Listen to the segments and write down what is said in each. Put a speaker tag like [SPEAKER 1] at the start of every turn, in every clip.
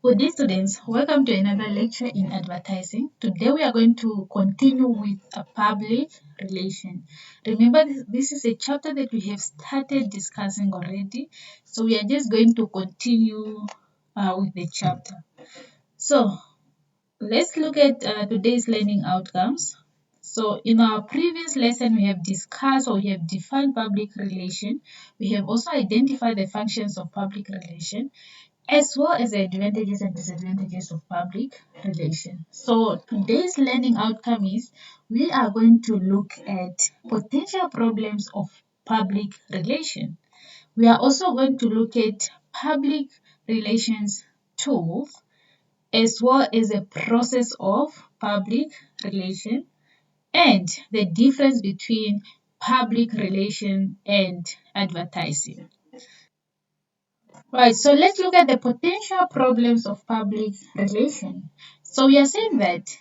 [SPEAKER 1] Good day, students. Welcome to another lecture in advertising. Today we are going to continue with a public relation. Remember, this is a chapter that we have started discussing already. So we are just going to continue with the chapter. So let's look at today's learning outcomes. So in our previous lesson, we have discussed or we have defined public relation. We have also identified the functions of public relation as well as the advantages and disadvantages of public relation. So today's learning outcome is we are going to look at potential problems of public relation. We are also going to look at public relations tools as well as the process of public relation and the difference between public relation and advertising. Right, so let's look at the potential problems of public relation. So we are saying that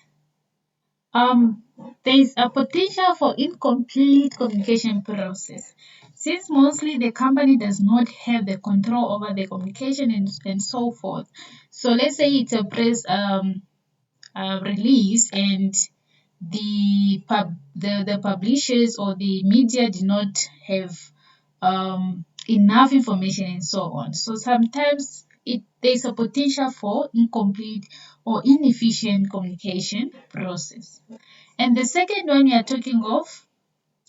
[SPEAKER 1] um, there is a potential for incomplete communication process. Since mostly the company does not have the control over the communication and so forth. So let's say it's a press release and the publishers or the media do not have enough information and so on. So sometimes there's a potential for incomplete or inefficient communication process. And the second one we are talking of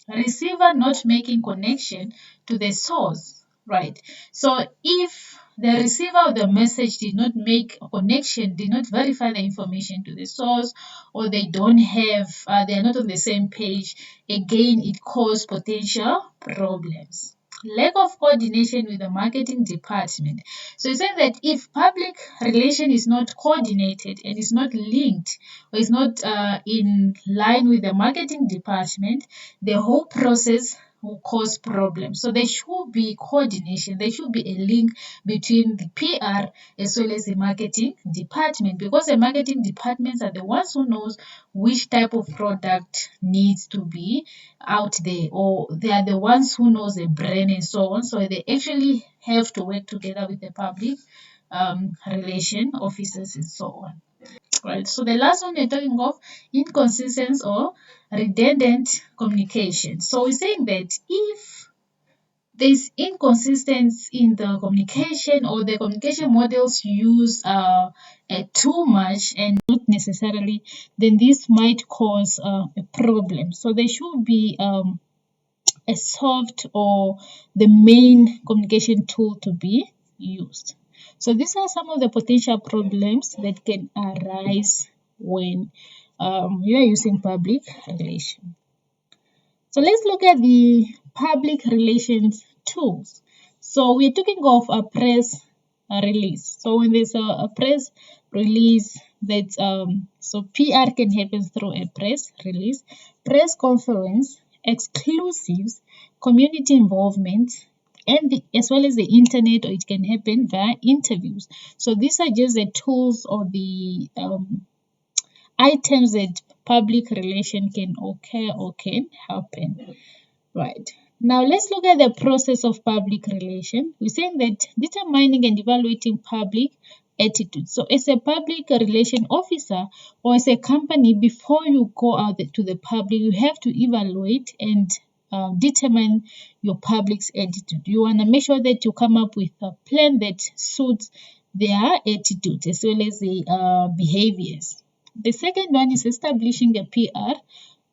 [SPEAKER 1] receiver not making connection to the source, right? So if the receiver of the message did not make a connection, did not verify the information to the source, or they don't have, they are not on the same page, again, it causes potential problems. Lack of coordination with the marketing department. So it's saying that if public relation is not coordinated and is not linked or is not in line with the marketing department, the whole process will cause problems. So there should be coordination, there should be a link between the PR as well as the marketing department, because the marketing departments are the ones who knows which type of product needs to be out there, or they are the ones who knows the brand and so on. So they actually have to work together with the public relation officers and so on. Right. So the last one we're talking of inconsistent or redundant communication. So we're saying that if there's inconsistency in the communication or the communication models use too much and not necessarily, then this might cause a problem. So there should be a soft or the main communication tool to be used. So these are some of the potential problems that can arise when you are using public relations. So let's look at the public relations tools. So we're talking of a press release. So when there's a press release, that's so PR can happen through a press release, press conference, exclusives, community involvement, and as well as the internet, or it can happen via interviews. So these are just the tools or the items that public relation can occur or can happen. Right. Now let's look at the process of public relation. We're saying that determining and evaluating public attitude. So as a public relation officer or as a company, before you go out to the public, you have to evaluate and determine your public's attitude. You want to make sure that you come up with a plan that suits their attitude as well as the behaviors. The second one is establishing a PR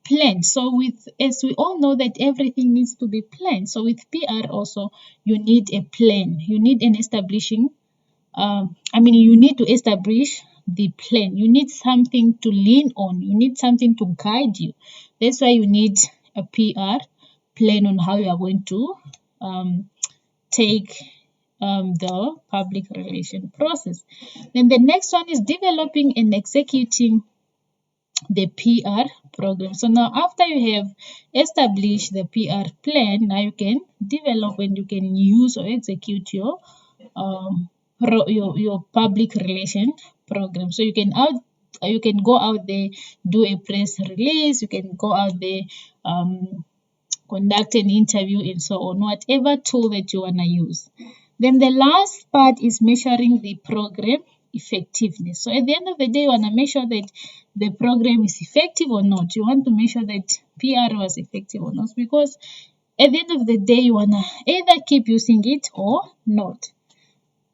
[SPEAKER 1] plan. So as we all know that everything needs to be planned. So with PR also, you need a plan. You need an establishing, you need to establish the plan. You need something to lean on. You need something to guide you. That's why you need a PR plan on how you are going to take the public relation process. Then the next one is developing and executing the PR program. So now after you have established the PR plan, now you can develop and you can use or execute your your public relation program. So you can go out there, do a press release, you can go out there, conduct an interview and so on, whatever tool that you want to use. Then the last part is measuring the program effectiveness. So at the end of the day, you want to make sure that the program is effective or not. You want to make sure that PR was effective or not, because at the end of the day, you want to either keep using it or not.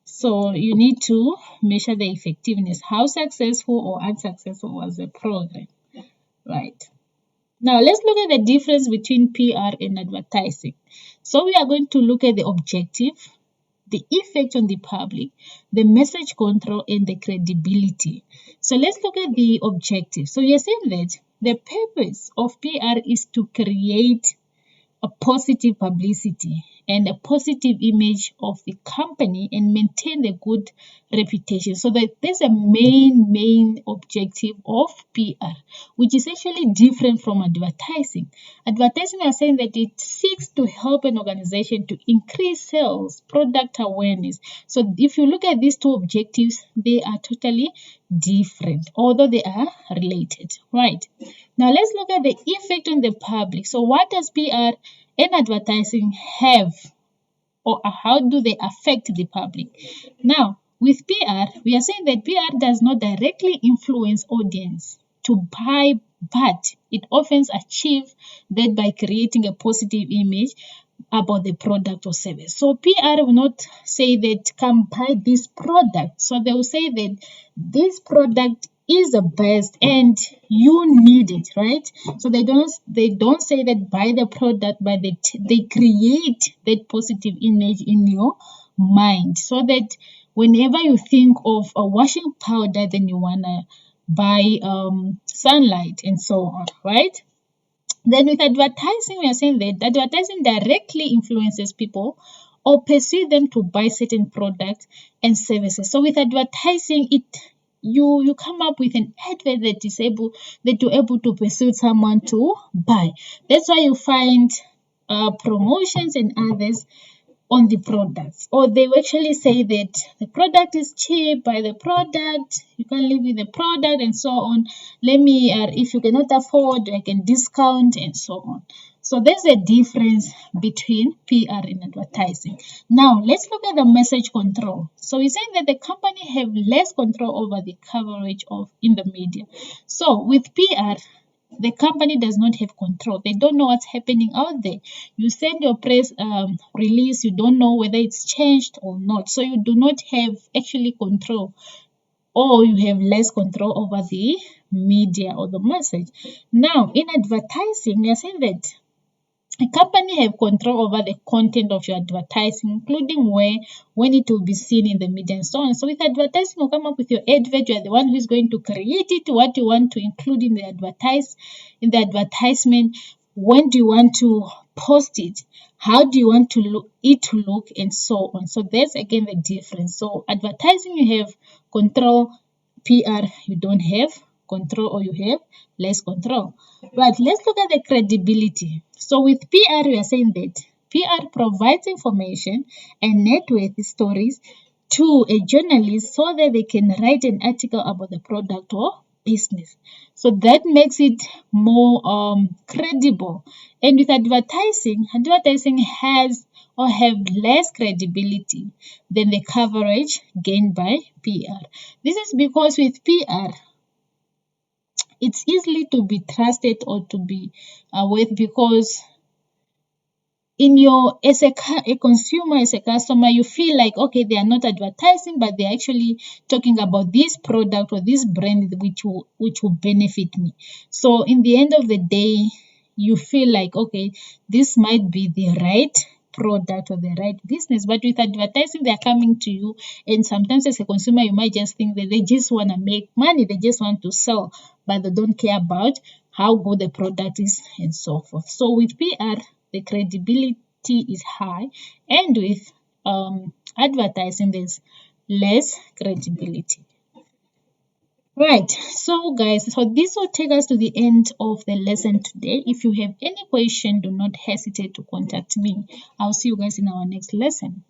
[SPEAKER 1] So you need to measure the effectiveness. How successful or unsuccessful was the program, right? Now let's look at the difference between PR and advertising. So we are going to look at the objective, the effect on the public, the message control, and the credibility. So let's look at the objective. So you're saying that the purpose of PR is to create a positive publicity and a positive image of the company and maintain a good reputation. So there's a main objective of PR, which is actually different from advertising. Advertising, are saying that it seeks to help an organization to increase sales, product awareness. So if you look at these two objectives, they are totally different, although they are related, right? Now let's look at the effect on the public. So what does PR and advertising have, or how do they affect the public? Now, with PR, we are saying that PR does not directly influence audience to buy, but it often achieves that by creating a positive image about the product or service. So PR will not say that come buy this product. So they will say that this product is the best and you need it, right? So they don't say that buy the product, but they create that positive image in your mind, so that whenever you think of a washing powder, then you wanna buy sunlight and so on, right? Then with advertising, we are saying that advertising directly influences people or persuade them to buy certain products and services. So with advertising, you come up with an advert that you're able to persuade someone to buy. That's why you find promotions and others on the products, or they will actually say that the product is cheap, buy the product, you can live with the product and so on. Let me if you cannot afford, I can discount and so on. So there's a difference between PR and advertising. Now let's look at the message control. So we're saying that the company have less control over the coverage of in the media. So with PR, the company does not have control. They don't know what's happening out there. You send your press release, you don't know whether it's changed or not. So you do not have actually control, or you have less control over the media or the message. Now, in advertising, we are saying that a company have control over the content of your advertising, including when it will be seen in the media and so on. So with advertising, you come up with your advert. You are the one who is going to create it, what you want to include in the advertisement, when do you want to post it, how do you want it to look, and so on. So that's again the difference. So advertising, you have control. PR, you don't have control, or you have less control. But let's look at the credibility. So with PR, we are saying that PR provides information and network stories to a journalist so that they can write an article about the product or business. So that makes it more credible. And with advertising has or have less credibility than the coverage gained by PR. This is because with PR, it's easily to be trusted or to be with, because in your as a consumer, as a customer, you feel like, okay, they are not advertising, but they're actually talking about this product or this brand which will benefit me. So in the end of the day, you feel like, okay, this might be the right product or the right business. But with advertising, they're coming to you, and sometimes as a consumer, you might just think that they just want to make money, they just want to sell, but they don't care about how good the product is and so forth. So with PR, the credibility is high, and with advertising, there's less credibility. Right, so guys, so this will take us to the end of the lesson today. If you have any question, do not hesitate to contact me. I'll see you guys in our next lesson.